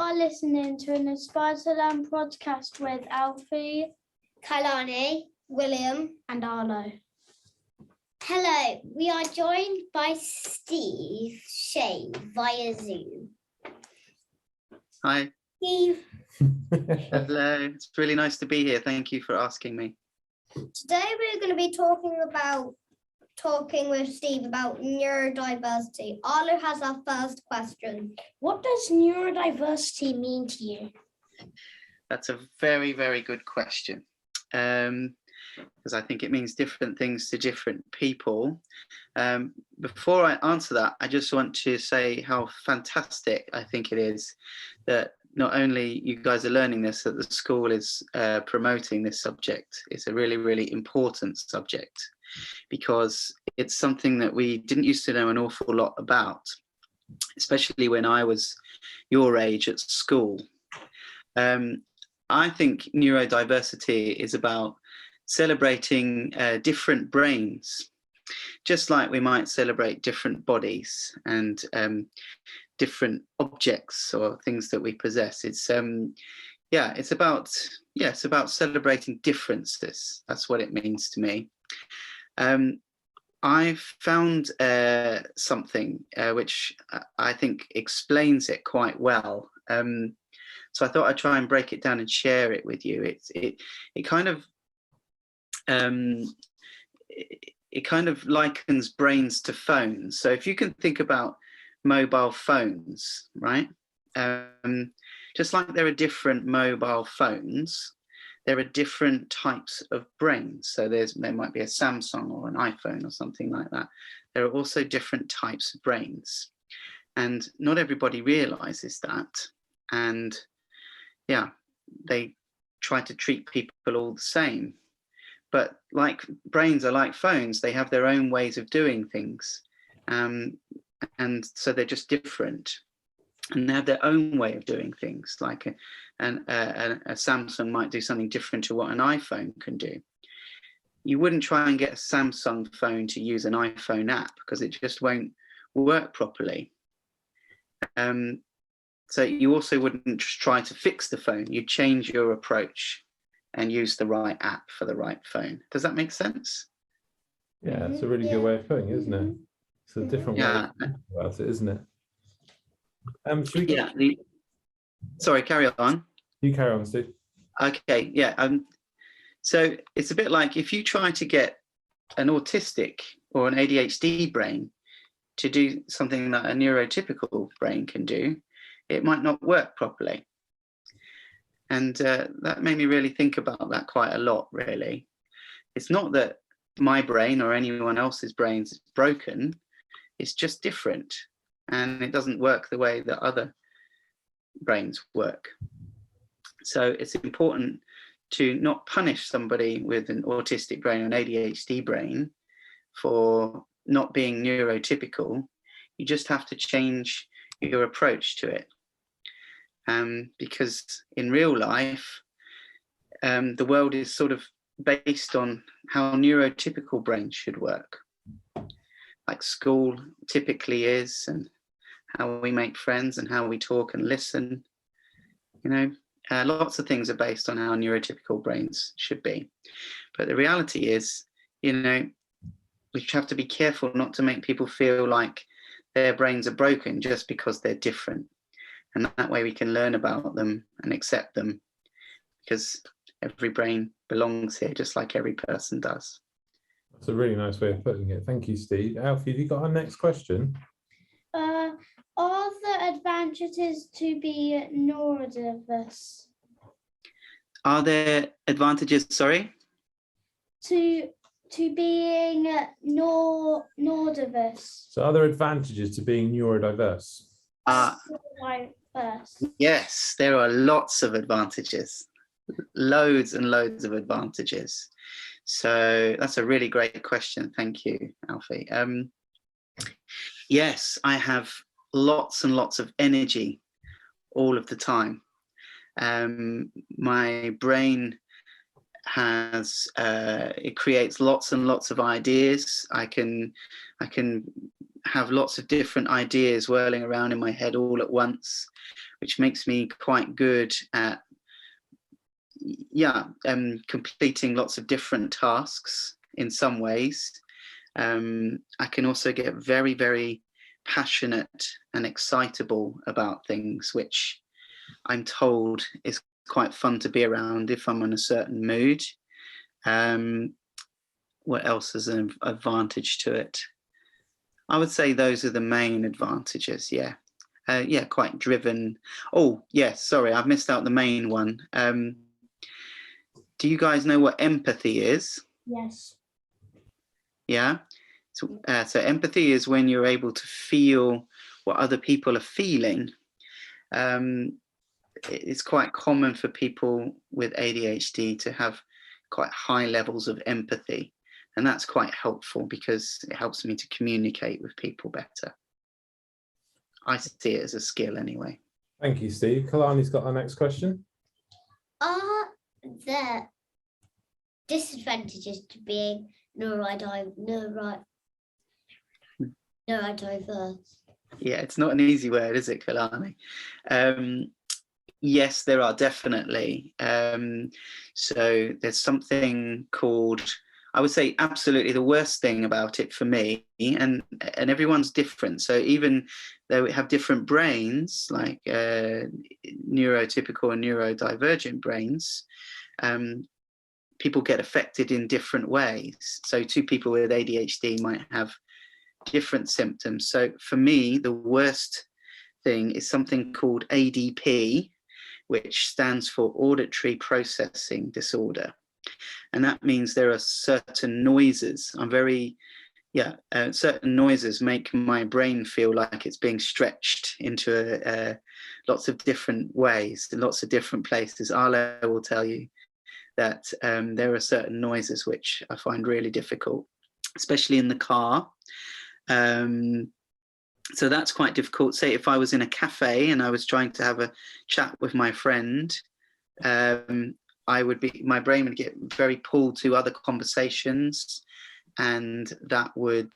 are listening to an Inspired to Learn podcast with Alfie, Kailani, William, and Arlo. Hello, we are joined by Steve Shea via Zoom. Hi. Steve. Hello, it's really nice to be here. Thank you for asking me. Today we're going to be talking with Steve about neurodiversity. Arlo has our first question. What does neurodiversity mean to you? That's a very, very good question. Because I think it means different things to different people. Before I answer that, I just want to say how fantastic I think it is that not only you guys are learning this, that the school is promoting this subject. It's a really, really important subject because it's something that we didn't used to know an awful lot about, especially when I was your age at school. I think neurodiversity is about celebrating different brains, just like we might celebrate different bodies and different objects or things that we possess. It's about celebrating differences. That's what it means to me. I've found something which I think explains it quite well. So I thought I'd try and break it down and share it with you. It kind of likens brains to phones. So if you can think about mobile phones, right? Just like there are different mobile phones, there are different types of brains. So there might be a Samsung or an iPhone or something like that. There are also different types of brains. And not everybody realizes that. And yeah, they try to treat people all the same. But like brains are like phones, they have their own ways of doing things. And so they're just different. And they have their own way of doing things. Like a Samsung might do something different to what an iPhone can do. You wouldn't try and get a Samsung phone to use an iPhone app because it just won't work properly. So you also wouldn't try to fix the phone. You change your approach and use the right app for the right phone. Does that make sense? Yeah, it's a really good way of putting it, isn't it? It's a different way to think about it, isn't it? Sorry, carry on. You carry on, Steve. Okay, yeah. So it's a bit like if you try to get an autistic or an ADHD brain to do something that a neurotypical brain can do, it might not work properly. And that made me really think about that quite a lot, really. It's not that my brain or anyone else's brain is broken, it's just different. And it doesn't work the way that other brains work. So it's important to not punish somebody with an autistic brain or an ADHD brain for not being neurotypical. You just have to change your approach to it. Because in real life, the world is sort of based on how neurotypical brains should work. Like school typically is, and how we make friends and how we talk and listen. Lots of things are based on how neurotypical brains should be. But the reality is, we have to be careful not to make people feel like their brains are broken just because they're different. And that way we can learn about them and accept them, because every brain belongs here, just like every person does. That's a really nice way of putting it. Thank you, Steve. Alfie, have you got our next question? Are there advantages to be neurodiverse? Are there advantages, sorry? To being neurodiverse. So are there advantages to being neurodiverse? Yes, there are lots of advantages. Loads and loads of advantages. So that's a really great question. Thank you, Alfie. Yes, I have lots and lots of energy all of the time. My brain it creates lots and lots of ideas. I can have lots of different ideas whirling around in my head all at once, which makes me quite good at completing lots of different tasks in some ways. I can also get very, very passionate and excitable about things, which I'm told is quite fun to be around if I'm in a certain mood. What else is an advantage to it? I would say those are the main advantages. Yeah, quite driven. Oh, yes, sorry, I've missed out the main one. Do you guys know what empathy is? Yes. Yeah. So empathy is when you're able to feel what other people are feeling. It's quite common for people with ADHD to have quite high levels of empathy. And that's quite helpful because it helps me to communicate with people better. I see it as a skill anyway. Thank you, Steve. Kalani's got our next question. Are there disadvantages to being neurodiverse? Yeah, it's not an easy word, is it, Kalani? Yes, there are definitely. So there's something called, I would say absolutely the worst thing about it for me, and everyone's different. So even though we have different brains, like neurotypical and neurodivergent brains, people get affected in different ways. So two people with ADHD might have different symptoms. So for me, the worst thing is something called ADP, which stands for auditory processing disorder. And that means there are certain noises. Certain noises make my brain feel like it's being stretched into lots of different ways, in lots of different places. Arlo will tell you that there are certain noises which I find really difficult, especially in the car. So that's quite difficult. Say if I was in a cafe and I was trying to have a chat with my friend, my brain would get very pulled to other conversations, and that would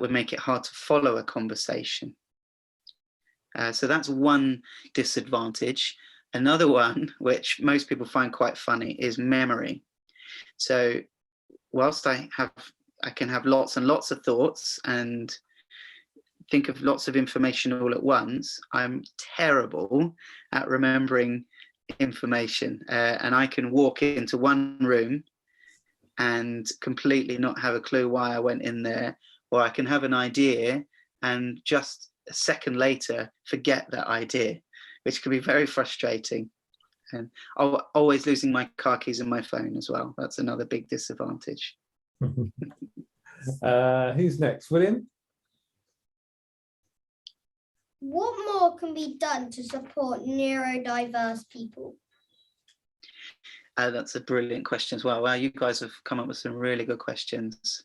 make it hard to follow a conversation. So that's one disadvantage. Another one, which most people find quite funny, is memory. So whilst I can have lots and lots of thoughts and think of lots of information all at once, I'm terrible at remembering information, and I can walk into one room and completely not have a clue why I went in there, or I can have an idea and just a second later forget that idea, which can be very frustrating. And always losing my car keys and my phone as well. That's another big disadvantage. Who's next? William? What more can be done to support neurodiverse people? That's a brilliant question as well. Wow, you guys have come up with some really good questions.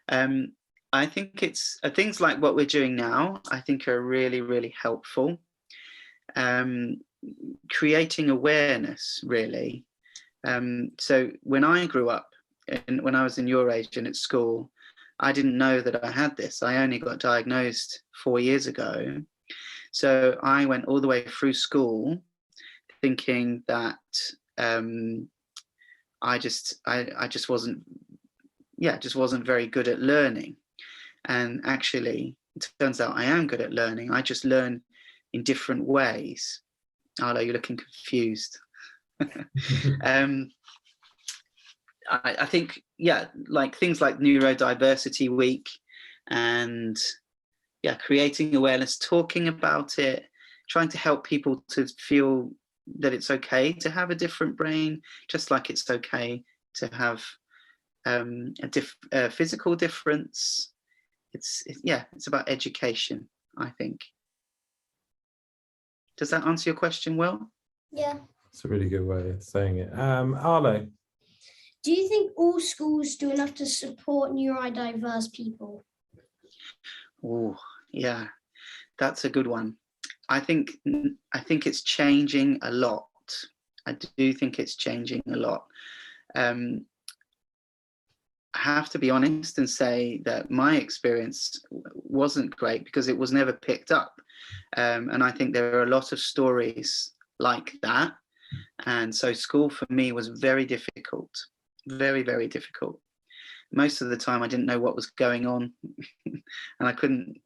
I think it's things like what we're doing now, I think are really, really helpful. Creating awareness, really. So when I grew up, and when I was in your age and at school, I didn't know that I had this. I only got diagnosed 4 years ago. So I went all the way through school thinking that I just wasn't very good at learning. And actually, it turns out I am good at learning. I just learn in different ways. Arlo, you're looking confused. I think, like things like Neurodiversity Week and creating awareness, talking about it, trying to help people to feel that it's okay to have a different brain, just like it's okay to have a physical difference. It's about education, I think. Does that answer your question, Will? Yeah. It's a really good way of saying it. Arlo? Do you think all schools do enough to support neurodiverse people? Oh, yeah, that's a good one. I think it's changing a lot. I do think it's changing a lot. I have to be honest and say that my experience wasn't great because it was never picked up And I think there are a lot of stories like that. And so school for me was very difficult, very, very difficult. Most of the time I didn't know what was going on and I couldn't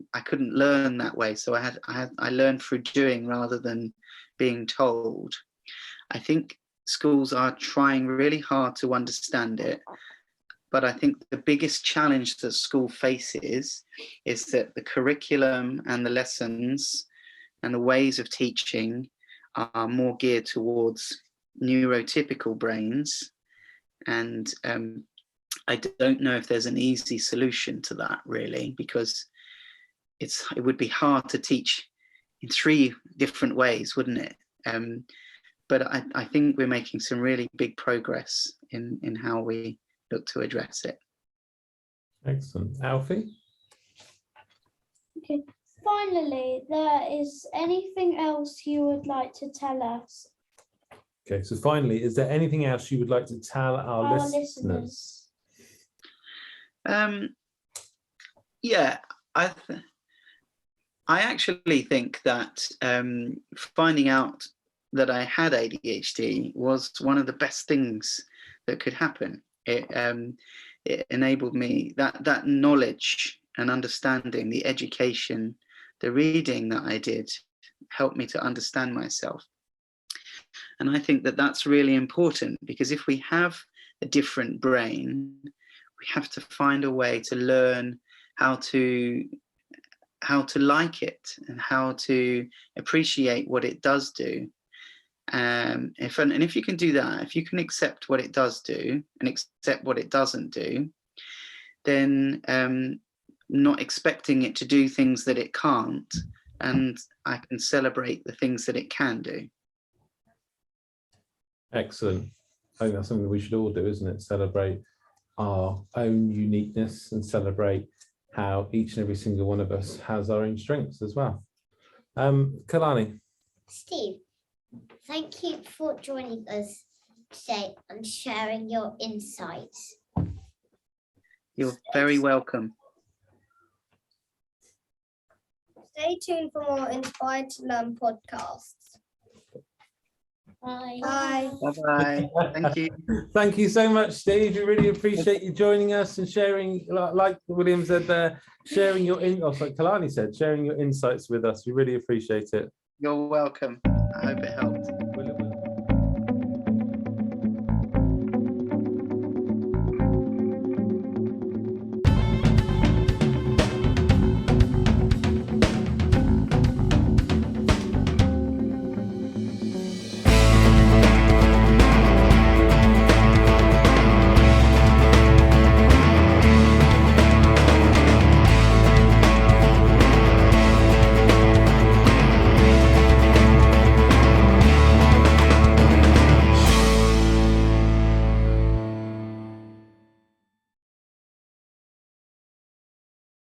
learn that way. So I learned through doing rather than being told. I think schools are trying really hard to understand it. But I think the biggest challenge that school faces is that the curriculum and the lessons and the ways of teaching are more geared towards neurotypical brains. And I don't know if there's an easy solution to that, really, because it would be hard to teach in 3 different ways, wouldn't it? But I think we're making some really big progress in how we look to address it. Excellent. Alfie? Okay. Finally, is anything else you would like to tell us? Okay, so finally, is there anything else you would like to tell our listeners? Yeah, I actually think that finding out that I had ADHD was one of the best things that could happen. It enabled me, that knowledge and understanding, the education, the reading that I did helped me to understand myself. And I think that that's really important, because if we have a different brain, we have to find a way to learn how to like it and how to appreciate what it does do. If you can do that, if you can accept what it does do and accept what it doesn't do, then not expecting it to do things that it can't, and I can celebrate the things that it can do. Excellent. I think that's something we should all do, isn't it? Celebrate our own uniqueness and celebrate how each and every single one of us has our own strengths as well. Kalani. Steve, thank you for joining us today and sharing your insights. You're very welcome. Stay tuned for more Inspired to Learn podcasts. Bye. Bye. Bye-bye. Thank you. Thank you so much, Steve. We really appreciate you joining us and sharing, like William said there, sharing your like Kalani said, sharing your insights with us. We really appreciate it. You're welcome. I hope it helped.